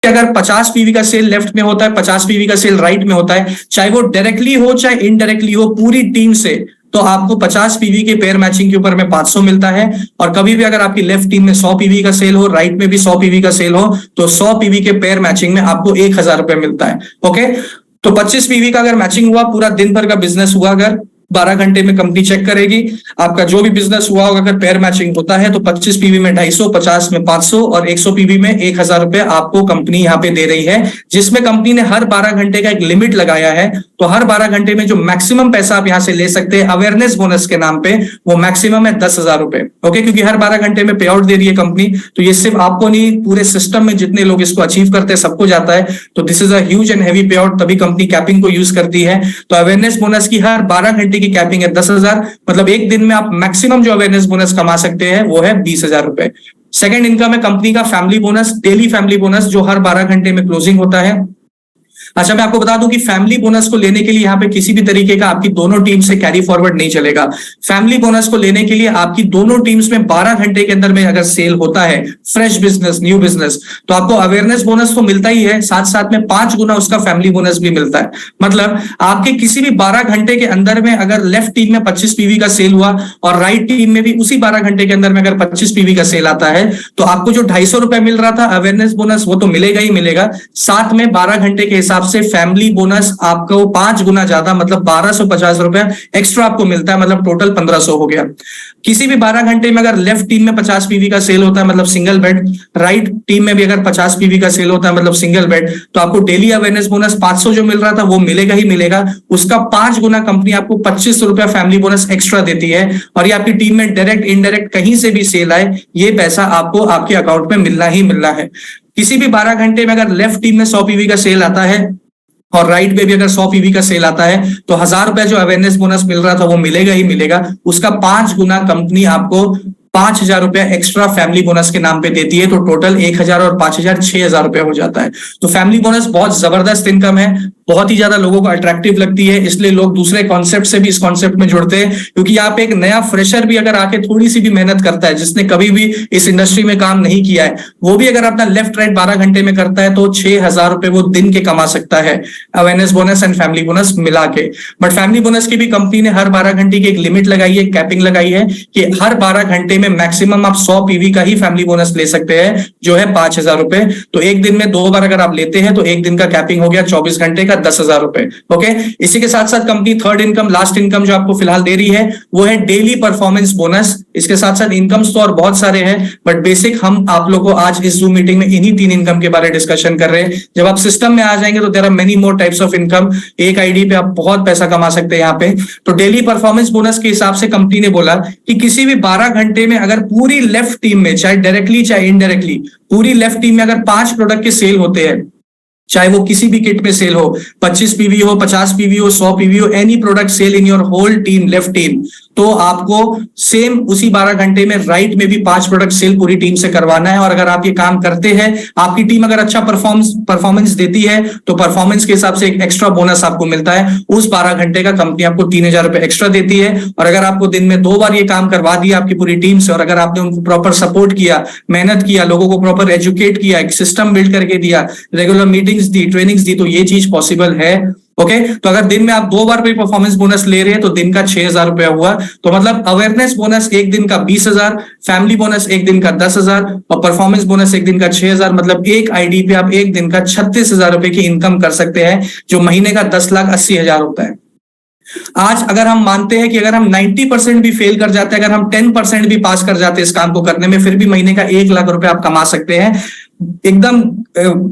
अगर 50 पीवी का cell left में होता है, 50 पीवी का सेल राइट में होता है, चाहे वो डायरेक्टली हो चाहे इनडायरेक्टली हो, पूरी टीम से, तो आपको 50 पीवी के पेयर मैचिंग के ऊपर में 500 मिलता है। और कभी भी अगर आपकी लेफ्ट टीम में 100 पीवी का सेल हो, राइट में भी 100 पीवी का सेल हो, तो 100 पीवी के पेयर मैचिंग में आपको 1000 रुपए मिलता है। ओके, तो 25 पीवी का अगर मैचिंग हुआ, पूरा दिन भर का बिजनेस हुआ, अगर 12 घंटे में कंपनी चेक करेगी आपका जो भी बिजनेस हुआ होगा, अगर पेयर मैचिंग होता है तो 25 पीवी में 250, 50 में 500 और 100 पीवी में 1000 रुपए आपको कंपनी यहाँ पे दे रही है, जिसमें कंपनी ने हर 12 घंटे का एक लिमिट लगाया है। तो हर 12 घंटे में जो मैक्सिमम पैसा आप यहाँ से ले सकते हैं अवेयरनेस बोनस के नाम पे, वो मैक्सिमम है 10,000 रुपए। ओके, क्योंकि हर 12 घंटे में पे आउट दे रही है कंपनी, तो ये सिर्फ आपको नहीं, पूरे सिस्टम में जितने लोग इसको अचीव करते हैं सबको जाता है। तो this is a huge and heavy पे आउट, तभी कंपनी कैपिंग को यूज करती है। तो अवेयरनेस बोनस की हर 12 घंटे की कैपिंग है 10,000, मतलब एक दिन में आप मैक्सिमम जो अवेयरनेस बोनस कमा सकते हैं वो है 20,000 रुपए। सेकंड इनकम है कंपनी का family bonus, daily family bonus, जो हर 12 घंटे में क्लोजिंग होता है। अच्छा, मैं आपको बता दूं कि फैमिली बोनस को लेने के लिए यहाँ पे किसी भी तरीके का आपकी दोनों टीम से कैरी फॉरवर्ड नहीं चलेगा। फैमिली बोनस को लेने के लिए आपकी दोनों टीम्स में 12 घंटे के अंदर में अगर सेल होता है, फ्रेश बिजनेस, न्यू बिजनेस, तो आपको अवेयरनेस बोनस तो मिलता ही है, साथ साथ में 5 गुना उसका फैमिली बोनस भी मिलता है। मतलब आपके किसी भी 12 घंटे के अंदर में अगर लेफ्ट टीम में 25 पीवी का सेल हुआ और राइट टीम में भी उसी 12 घंटे के अंदर में अगर 25 पीवी का सेल आता है, तो आपको जो 250 रुपए मिल रहा था अवेयरनेस बोनस, वो तो मिलेगा ही मिलेगा, साथ में 12 घंटे के हिसाब से फैमिली बोनस आपको 5 गुना ज्यादा, मतलब 1250 रुपए एक्स्ट्रा आपको मिलता है, मतलब टोटल 1500 हो गया। किसी भी 12 घंटे में अगर लेफ्ट टीम में 50 पीवी का सेल होता है, मतलब सिंगल बेड, राइट टीम में भी अगर 50 पीवी का सेल होता है, मतलब सिंगल बेड, तो आपको डेली अवेयरनेस बोनस 500 जो मिल रहा था वो मिलेगा ही मिलेगा, उसका 5 गुना कंपनी आपको 2500 रुपया फैमिली बोनस एक्स्ट्रा देती है। और ये आपकी टीम में डायरेक्ट इनडायरेक्ट कहीं से भी सेल आए, ये पैसा आपको आपके अकाउंट में मिलना ही मिलना है। किसी भी 12 घंटे में अगर लेफ्ट टीम में 100 पीवी का सेल आता है और राइट पे भी अगर 100 पीवी का सेल आता है, तो 1000 रुपए जो अवेयरनेस बोनस मिल रहा था वो मिलेगा ही मिलेगा, उसका 5 गुना कंपनी आपको 5000 रुपए एक्स्ट्रा फैमिली बोनस के नाम पे देती है। तो टोटल 1000 और 5000 6000 रुपए हो जाता है। तो फैमिली बोनस बहुत जबरदस्त इनकम है, बहुत ही ज्यादा लोगों को अट्रैक्टिव लगती है, इसलिए लोग दूसरे कॉन्सेप्ट से भी इस कॉन्सेप्ट में जुड़ते हैं। क्योंकि यहाँ पे एक नया फ्रेशर भी अगर आके थोड़ी सी भी मेहनत करता है, जिसने कभी भी इस इंडस्ट्री में काम नहीं किया है, वो भी अगर अपना लेफ्ट राइट 12 घंटे में करता है, तो 6000 रुपए वो दिन के कमा सकता है, awareness bonus and family bonus मिला के। बट फैमिली बोनस की भी कंपनी ने हर 12 घंटे की एक लिमिट लगाई है, कैपिंग लगाई है, कि हर 12 घंटे में मैक्सिमम आप 100 पीवी का ही फैमिली बोनस ले सकते हैं, जो है 5000 रुपए। तो एक दिन में 2 बार अगर आप लेते हैं, तो एक दिन का कैपिंग हो गया 24 घंटे का 10,000 रुपए। ओके, इसी के साथ साथ company third income, last income जो आपको फिलहाल दे रही है, वो है डेली परफॉर्मेंस बोनस। इसके साथ साथ इनकम्स तो और बहुत सारे हैं, बट बेसिक हम आप लोगों को आज इस जूम मीटिंग में इन्हीं 3 इनकम के बारे में डिस्कशन कर रहे हैं। जब आप सिस्टम में आ जाएंगे तो there are many more types of income, एक आईडी पे आप बहुत पैसा कमा सकते हैं यहाँ पे। तो डेली परफॉर्मेंस बोनस के हिसाब से कंपनी ने बोला कि किसी भी 12 घंटे में अगर पूरी लेफ्ट टीम में, चाहे डायरेक्टली चाहे इनडायरेक्टली, पूरी लेफ्ट टीम में अगर 5 प्रोडक्ट के सेल होते हैं, चाहे वो किसी भी किट में सेल हो, 25 पीवी हो, 50 पीवी हो, 100 पीवी हो, any product sale in your whole team, left team, तो आपको सेम उसी 12 घंटे में राइट में भी 5 प्रोडक्ट सेल पूरी टीम से करवाना है। और अगर आप ये काम करते हैं, आपकी टीम अगर अच्छा परफॉर्मेंस देती है, तो परफॉर्मेंस के हिसाब से एक एक्स्ट्रा बोनस आपको मिलता है। उस 12 घंटे का कंपनी आपको 3000 रुपए एक्स्ट्रा देती है। और अगर आपको दिन में 2 बार ये काम करवा दिया आपकी पूरी टीम से, और अगर आपने उनको प्रॉपर सपोर्ट किया, मेहनत किया, लोगों को प्रॉपर एजुकेट किया, एक सिस्टम बिल्ड करके दिया, रेगुलर मीटिंग्स दी, ट्रेनिंग्स दी, तो ये चीज पॉसिबल है। ओके, तो अगर दिन में आप 2 बार भी परफॉर्मेंस बोनस ले रहे हैं, तो दिन का 6000 रुपया हुआ। तो मतलब अवेयरनेस बोनस एक दिन का 20,000, फैमिली बोनस एक दिन का 10,000 और परफॉर्मेंस बोनस एक दिन का 6,000, मतलब एक आईडी पे आप एक दिन का 36,000 रुपए की इनकम कर सकते हैं, जो महीने का 10,80,000 होता है। आज अगर हम मानते हैं कि अगर हम 90% भी फेल कर जाते हैं, अगर हम 10% भी पास कर जाते हैं इस काम को करने में, फिर भी महीने का 1 लाख रुपए आप कमा सकते हैं, एकदम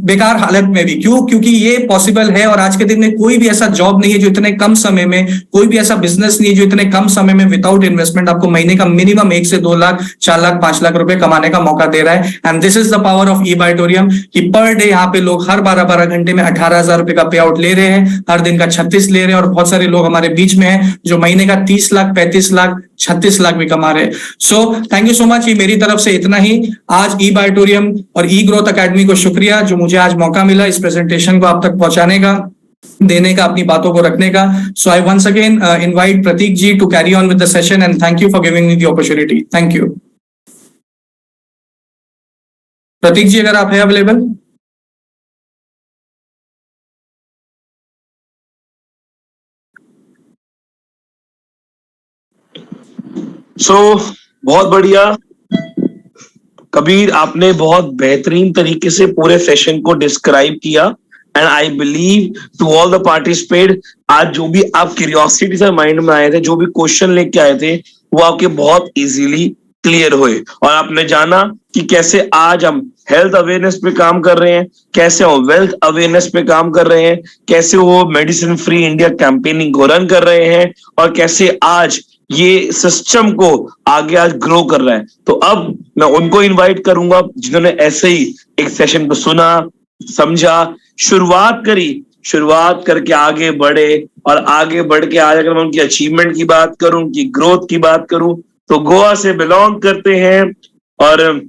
बेकार हालत में भी। क्यों? क्योंकि ये पॉसिबल है। और आज के दिन में कोई भी ऐसा जॉब नहीं है जो इतने कम समय में, कोई भी ऐसा बिजनेस नहीं है जो इतने कम समय में विदाउट इन्वेस्टमेंट आपको महीने का मिनिमम 1 से 2 लाख, 4 लाख, 5 लाख रुपए कमाने का मौका दे रहा है। And this is the power of eBuyatorium, कि पर डे यहाँ पे लोग हर 12-12 घंटे में 18,000 रुपए का पे आउट ले रहे हैं, हर दिन का 36 ले रहे हैं। और बहुत सारे लोग हमारे बीच में हैं जो महीने का 30 लाख, 35 लाख, 36 लाख भी कमा रहे हैं। So thank you so much. ये मेरी तरफ से इतना ही आज eBuyatorium और ई ग्रोथ अकेडमी को शुक्रिया, जो मुझे आज मौका मिला इस प्रेजेंटेशन को आप तक पहुंचाने का, देने का, अपनी बातों को रखने का। So I once again invite Pratik ji to carry on with the session and thank you for giving me the opportunity. Thank you. Pratik ji, अगर आप है अवेलेबल। बहुत बढ़िया कबीर, आपने बहुत बेहतरीन तरीके से पूरे सेशन को डिस्क्राइब किया and I believe to all the participate, आज जो भी आप क्यूरियोसिटी से माइंड में आए थे, जो भी क्वेश्चन लेके आए थे, वो आपके बहुत इजीली क्लियर हुए और आपने जाना कि कैसे आज हम हेल्थ अवेयरनेस पे काम कर रहे हैं, कैसे वो वेल्थ अवेयरनेस पे काम कर रहे हैं, कैसे वो मेडिसिन फ्री इंडिया कैंपेनिंग को रन कर रहे हैं और कैसे आज ये सिस्टम को आगे आज ग्रो कर रहा है। तो अब मैं उनको इनवाइट करूंगा जिन्होंने ऐसे ही एक सेशन को सुना, समझा, शुरुआत करके आगे बढ़े और आगे बढ़ के आज अगर मैं उनकी अचीवमेंट की बात करूं, उनकी ग्रोथ की बात करूं, तो गोवा से बिलोंग करते हैं और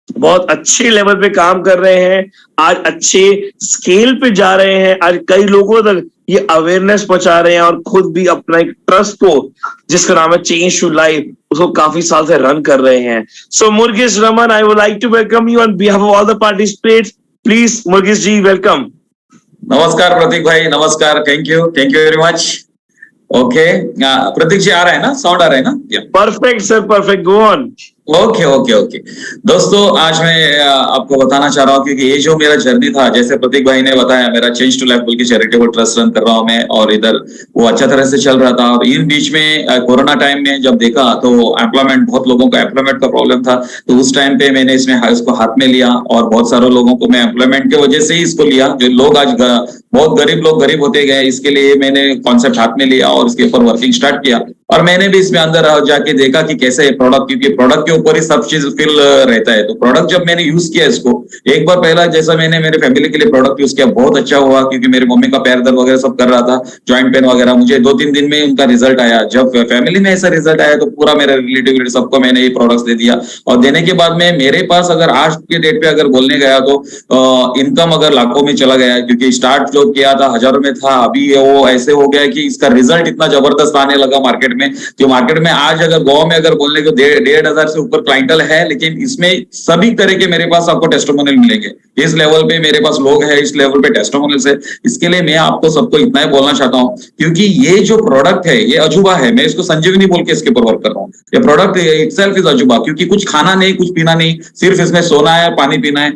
बहुत अच्छे लेवल पे काम कर रहे हैं, आज अच्छे स्केल पे जा रहे हैं, आज कई लोगों तक ये अवेयरनेस पहुंचा रहे हैं और खुद भी अपना एक ट्रस्ट को जिसका नाम है चेंज टू लाइफ, उसको काफी साल से रन कर रहे हैं। So Murugesh Raman, I would like to welcome you on behalf of all the participants. Please Murugesh ji, welcome. नमस्कार प्रतीक भाई, नमस्कार, thank you very much. Okay, Pratik ji आ रहा है ना, साउंड आ रहा है ना? Perfect sir, perfect, go on. Okay दोस्तों, आज मैं आपको बताना चाह रहा हूँ क्योंकि ये जो मेरा जर्नी था, जैसे प्रतीक भाई ने बताया, मेरा चेंज टू लाइफ बोल के चैरिटेबल ट्रस्ट रन कर रहा हूँ मैं, और इधर वो अच्छा तरह से चल रहा था। और इन बीच में कोरोना टाइम में जब देखा तो एम्प्लॉयमेंट, बहुत लोगों को एम्प्लॉयमेंट का प्रॉब्लम था, तो उस टाइम पे मैंने इसको हाथ में लिया और बहुत सारे लोगों को मैं एम्प्लॉयमेंट के वजह से ही इसको लिया। जो लोग आज बहुत गरीब लोग गरीब होते गए, इसके लिए मैंने कॉन्सेप्ट हाथ में लिया और इसके ऊपर वर्किंग स्टार्ट किया। और मैंने भी इसमें अंदर जाके देखा कि कैसे प्रोडक्ट, क्योंकि प्रोडक्ट के ऊपर ही सब चीज फिल रहता है। तो प्रोडक्ट जब मैंने यूज किया इसको एक बार पहला, जैसा मैंने मेरे फैमिली के लिए प्रोडक्ट यूज किया, बहुत अच्छा हुआ, क्योंकि मेरी मम्मी का पैर दर्द वगैरह सब कर रहा था, जॉइंट पेन वगैरह, मुझे 2-3 दिन में उनका रिजल्ट आया। जब फैमिली में ऐसा रिजल्ट आया तो पूरा मेरे रिलेटिव सबको मैंने ये प्रोडक्ट्स दे दिया। और देने के बाद में मेरे पास अगर आज के डेट पे अगर बोलने गया तो इनकम अगर लाखों में चला गया, क्योंकि स्टार्ट जो किया था हजारों में था, अभी वो ऐसे हो गया कि इसका रिजल्ट इतना जबरदस्त आने लगा मार्केट में। जो मार्केट में आज अगर गोवा में अगर बोलने को 1,500 से ऊपर क्लाइंटल है, लेकिन इसमें सभी तरह के मेरे पास आपको टेस्टिमोनियल मिलेंगे। इस लेवल पे मेरे पास लोग हैं, इस लेवल पे टेस्टिमोनियल्स है। इसके लिए मैं आपको सबको इतना ही बोलना चाहता हूं, क्योंकि ये जो प्रोडक्ट है ये अजूबा है। मैं इसको संजीवनी बोल के इसके ऊपर वर्क कर रहा हूँ। ये प्रोडक्ट इटसेल्फ इज अजूबा, क्योंकि कुछ खाना नहीं, कुछ पीना नहीं, सिर्फ इसमें सोना है, पानी पीना है।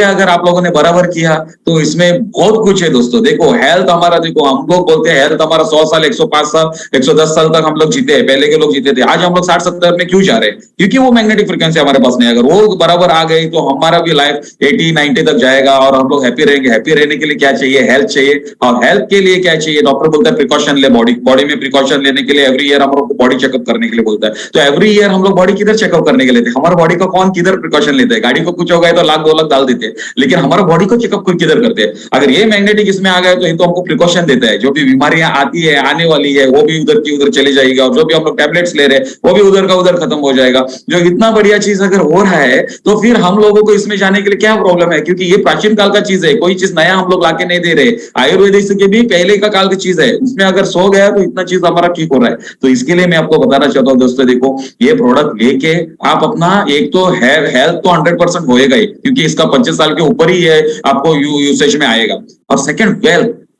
अगर आप लोगों ने बराबर किया तो इसमें बहुत कुछ है दोस्तों। देखो हेल्थ हमारा, देखो हम लोग बोलते हैं हेल्थ हमारा 100 साल, 105 साल, 110 साल तक हम लोग जीते हैं, पहले के लोग जीते थे। आज हम लोग 60-70 में क्यों जा रहे हैं? क्योंकि वो मैग्नेटिक फ्रीक्वेंसी हमारे पास नहीं है। अगर वो बराबर आ गई तो हमारा भी लाइफ 80-90 तक जाएगा और हम लोग हैप्पी रहेंगे। हैप्पी रहने के लिए क्या चाहिए? हेल्थ चाहिए। और हेल्थ के लिए क्या चाहिए? डॉक्टर बोलता है प्रिकॉशन ले, बॉडी में प्रिकॉशन लेने के लिए एवरी ईयर हम लोग बॉडी चेकअप करने के लिए बोलता है। तो एवरी ईयर हम लोग बॉडी किधर चेकअप करने के लिए लेते हैं? हमारा बॉडी का कौन किधर प्रिकॉशन लेते हैं? गाड़ी को कुछ हो गया तो लाख 2 लाख डाल देते हैं, लेकिन हमारा बॉडी को चेकअप किधर करते हैं? अगर ये मैग्नेटिक इसमें आ गया तो ये तो हमको प्रिकॉशन देता है। जो भी बीमारियां आती है, आने वाली है, वो भी उधर की उधर चली जाएगी, और जो भी हम लोग टैबलेट्स ले रहे हैं वो भी उधर का उधर खत्म हो जाएगा। जो इतना बढ़िया चीज अगर हो रहा है तो फिर हम लोगों को इसमें जाने के लिए क्या प्रॉब्लम है? क्योंकि ये प्राचीन काल का चीज है, कोई चीज नया हम लोग लाके नहीं दे रहे। आयुर्वेदिक के भी पहले का काल की चीज है, उसमें अगर सो गया तो इतना चीज हमारा ठीक हो रहा है। तो इसके लिए मैं आपको बताना चाहता हूँ दोस्तों, देखो ये प्रोडक्ट लेके आप अपना एक तो हेल्थ तो 100% होएगा ही, क्योंकि इसका 25 साल के ऊपर ही है आपको यूसेज में आएगा। और सेकंड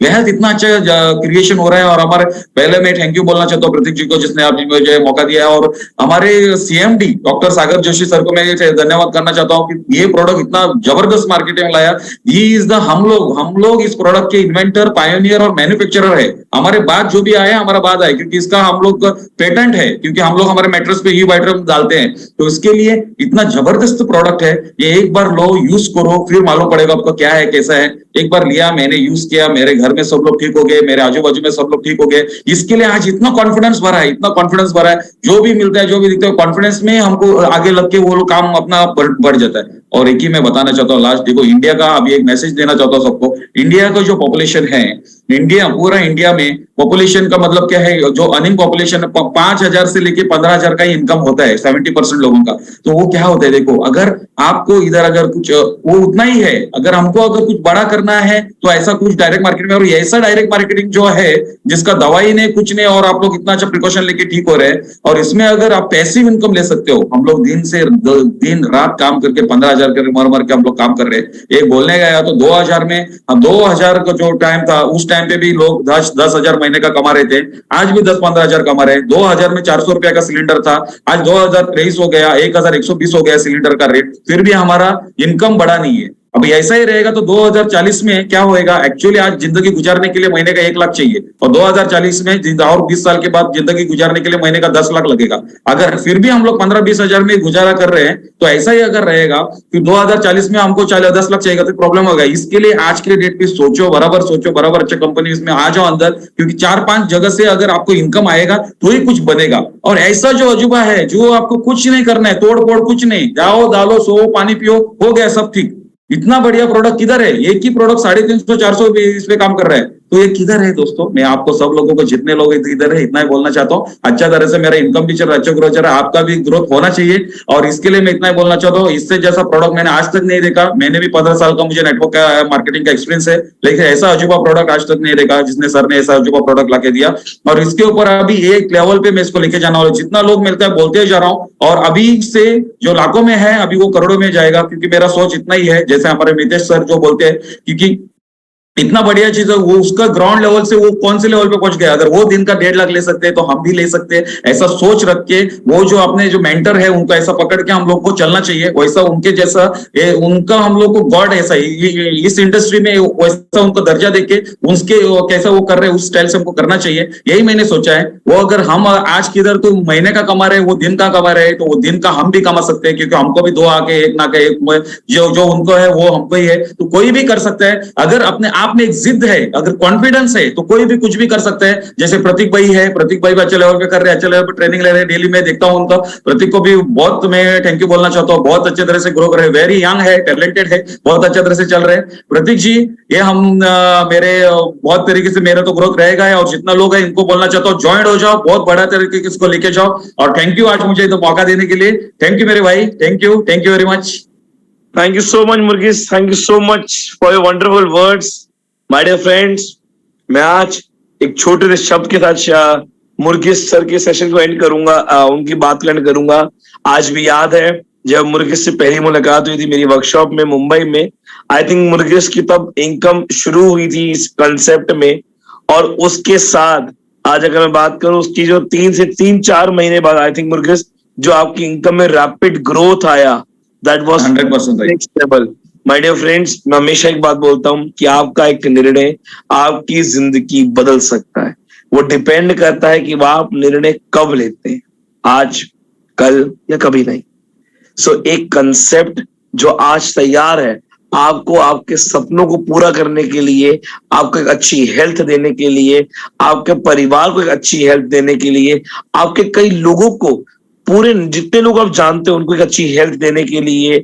वेल्थ इतना अच्छा क्रिएशन हो रहा है। और हमारे पहले मैं थैंक यू बोलना चाहता हूँ प्रतीक जी को, जिसने आप मुझे मौका दिया है, और हमारे सीएमडी डॉक्टर सागर जोशी सर को मैं धन्यवाद करना चाहता हूँ कि ये प्रोडक्ट इतना जबरदस्त मार्केट में लाया। ही इज द हम लोग इस प्रोडक्ट के इन्वेंटर, पायोनियर और मैन्युफैक्चरर है। हमारे बाद जो भी आए हमारा बाद आए, क्योंकि इसका हम लोग पेटेंट है, क्योंकि हम लोग हमारे मैट्रेस पे यू वाइटर डालते हैं। तो इसके लिए इतना जबरदस्त प्रोडक्ट है, ये एक बार लो, यूज करो, फिर मालूम पड़ेगा आपको क्या है कैसा है। एक बार लिया, मैंने यूज किया, मेरे घर में सब लोग ठीक हो गए, मेरे आजू बाजू में सब लोग ठीक हो गए। इसके लिए आज इतना कॉन्फिडेंस भरा है, इतना कॉन्फिडेंस भरा है। जो भी मिलता है, जो भी दिखता है, कॉन्फिडेंस में हमको आगे लग के वो काम अपना बढ़ जाता है। और एक ही मैं बताना चाहता हूँ लास्ट, देखो इंडिया का अभी एक मैसेज देना चाहता हूँ सबको। इंडिया का जो पॉपुलेशन है, पूरा इंडिया में पॉपुलेशन का मतलब क्या है? जो अर्निंग पॉपुलेशन है 5,000 से लेके 15,000 का ही इनकम होता है 70% लोगों का। तो वो क्या होता है? देखो अगर आपको इधर अगर कुछ वो उतना ही है, अगर हमको अगर कुछ बड़ा करना है तो ऐसा कुछ डायरेक्ट मार्केट में, और ऐसा डायरेक्ट मार्केटिंग जो है जिसका दवाई नहीं कुछ नहीं, और आप लोग इतना अच्छा प्रिकॉशन लेके ठीक हो रहे हैं। और इसमें अगर आप पैसिव इनकम ले सकते हो, हम लोग दिन रात काम करके 15,000 करके मर के हम लोग काम कर रहे हैं। एक बोलने गया तो 2000 में, 2000 का जो टाइम था उस टाइम पे भी लोग 10,000 महीने का कमा रहे थे, आज भी 10-15 हजार कमा रहे हैं। 2000 में 400 रुपया का सिलेंडर था, आज 2023 हो गया, 1120 हो गया सिलेंडर का रेट, फिर भी हमारा इनकम बढ़ा नहीं है। अभी ऐसा ही रहेगा तो 2040 में क्या होएगा? एक्चुअली आज जिंदगी गुजारने के लिए महीने का 1 लाख चाहिए, और 2040 में और 20 साल के बाद जिंदगी गुजारने के लिए महीने का 10 लाख लगेगा। अगर फिर भी हम लोग 15-20 हजार में गुजारा कर रहे हैं, तो ऐसा ही अगर रहेगा फिर 2040 में हमको 10 लाख चाहिए तो प्रॉब्लम होगा। इसके लिए आज के डेट पे सोचो, बराबर अच्छे कंपनीज में आ जाओ अंदर, क्योंकि 4-5 जगह से अगर आपको इनकम आएगा तो ही कुछ बनेगा। और ऐसा जो अजूबा है, जो आपको कुछ नहीं करना है, तोड़ फोड़ कुछ नहीं, जाओ डालो, सो, पानी पियो, हो गया सब ठीक। इतना बढ़िया प्रोडक्ट किधर है? एक ही प्रोडक्ट 350-400 इस पे काम कर रहा है, तो ये किधर है दोस्तों? मैं आपको सब लोगों को, जितने लोग इधर है, इतना ही बोलना चाहता हूँ। अच्छा तरह से मेरा इनकम भी चल रहा है, अच्छा ग्रोथ चल रहा है, आपका भी ग्रोथ होना चाहिए। और इसके लिए मैं इतना ही बोलना चाहता हूँ, इससे जैसा प्रोडक्ट मैंने आज तक नहीं देखा। मैंने भी 15 साल का मुझे नेटवर्क का मार्केटिंग का एक्सपीरियंस है, लेकिन ऐसा अजूबा प्रोडक्ट आज तक नहीं देखा जिसने सर ने ऐसा अजूबा प्रोडक्ट लाके दिया। और इसके ऊपर अभी एक लेवल पे मैं इसको लेके जाना वाला, जितना लोग मिलता है बोलते जा रहा हूँ, और अभी से जो लाखों में है अभी वो करोड़ों में जाएगा, क्योंकि मेरा सोच इतना ही है। जैसे हमारे मितेश सर जो बोलते हैं, क्योंकि इतना बढ़िया चीज है वो, उसका ग्राउंड लेवल से वो कौन से लेवल पे पहुंच गया। अगर वो दिन का 1.5 लाख ले सकते हैं तो हम भी ले सकते हैं। ऐसा सोच रख के वो जो अपने जो मेंटर है उनको ऐसा पकड़ के हम लोग को चलना चाहिए, वैसा उनके जैसा उनका हम लोग को गॉड ऐसा इस इंडस्ट्री में वैसा उनको दर्जा देके उनके कैसा वो कर रहे हैं उस स्टाइल से हमको करना चाहिए। यही मैंने सोचा है। वो अगर हम आज किधर तो महीने का कमा रहे हैं, वो दिन का कमा रहे हैं, तो वो दिन का हम भी कमा सकते हैं, क्योंकि हमको भी 2 आके 1 ना के 1 जो उनको है वो हमको ही है। तो कोई भी कर सकता है अगर अपने आप में एक जिद है, अगर कॉन्फिडेंस है, तो कोई भी कुछ भी कर सकता है। जैसे प्रतीक भाई है, प्रतीक भाई अच्छे लेवल पे कर रहे हैं, अच्छे लेवल पे ट्रेनिंग ले रहे हैं, डेली मैं देखता हूं उनका। प्रतीक को भी बहुत मैं थैंक यू बोलना चाहता हूँ, बहुत अच्छे तरह से ग्रो कर रहे हैं, वेरी यंग है, टैलेंटेड है, बहुत अच्छे तरह से चल रहे हैं। प्रतीक जी, ये हम मेरे बहुत तरीके से मेरा तो ग्रोथ रहेगा है, और जितना लोग है इनको बोलना चाहता हूँ ज्वाइन हो जाओ, बहुत बड़ा तरीके से इसको लेके जाओ। और थैंक यू आज मुझे तो मौका देने के लिए। थैंक यू मेरे भाई, thank you very much. Thank you so much, Murgis. Thank you so much for your wonderful words. My dear friends, मैं आज एक छोटे से शब्द के साथ मुर्गिस सर के सेशन को एंड करूंगा, उनकी बात को एंड करूंगा। आज भी याद है जब मुर्गिस से पहली मुलाकात हुई थी मेरी वर्कशॉप में मुंबई में। आई थिंक मुर्गिस की तब इनकम शुरू हुई थी इस कंसेप्ट में, और उसके साथ आज अगर मैं बात करूं उसकी जो 3 महीने बाद आई थिंक मुर्गिस जो आपकी इनकम में रैपिड ग्रोथ आया, that was 100% next level. My dear friends, मैं हमेशा एक बात बोलता हूं कि आपका एक निर्णय आपकी जिंदगी बदल सकता है। वो डिपेंड करता है कि वह आप निर्णय कब लेते हैं, आज, कल या कभी नहीं। सो एक कंसेप्ट जो आज तैयार है आपको आपके सपनों को पूरा करने के लिए, आपको एक अच्छी हेल्थ देने के लिए, आपके परिवार को एक अच्छी हेल्थ देने के लिए, आपके कई लोगों को, पूरे जितने लोग आप जानते हो उनको एक अच्छी हेल्थ देने के लिए।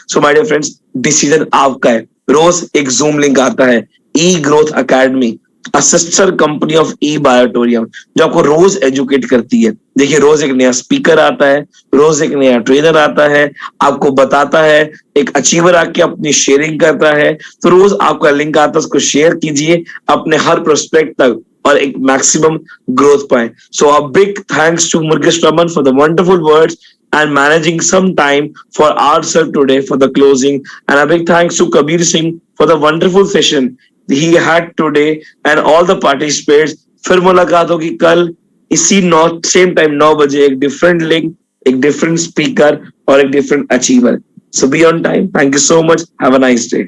So my dear friends, decision आपका है। रोज एक जूम लिंक आता है, E Growth Academy, a sister company of E Biotorium, जो आपको रोज एजुकेट करती है। देखिए, रोज एक नया स्पीकर आता है, रोज एक नया ट्रेनर आता है, आपको बताता है, एक अचीवर आके अपनी शेयरिंग करता है। तो रोज आपका लिंक आता है, उसको शेयर कीजिए अपने हर प्रोस्पेक्ट तक, और एक मैक्सिमम ग्रोथ पाए। So a big thanks to Murugesh Raman for the wonderful words and managing some time for ourselves today for the closing, and a big thanks to Kabir Singh for the wonderful session he had today and all the participants. फिर मुलाकात होगी कल इसी same time 9 बजे, एक different link, एक different speaker और एक different achiever. So be on time. Thank you so much. Have a nice day.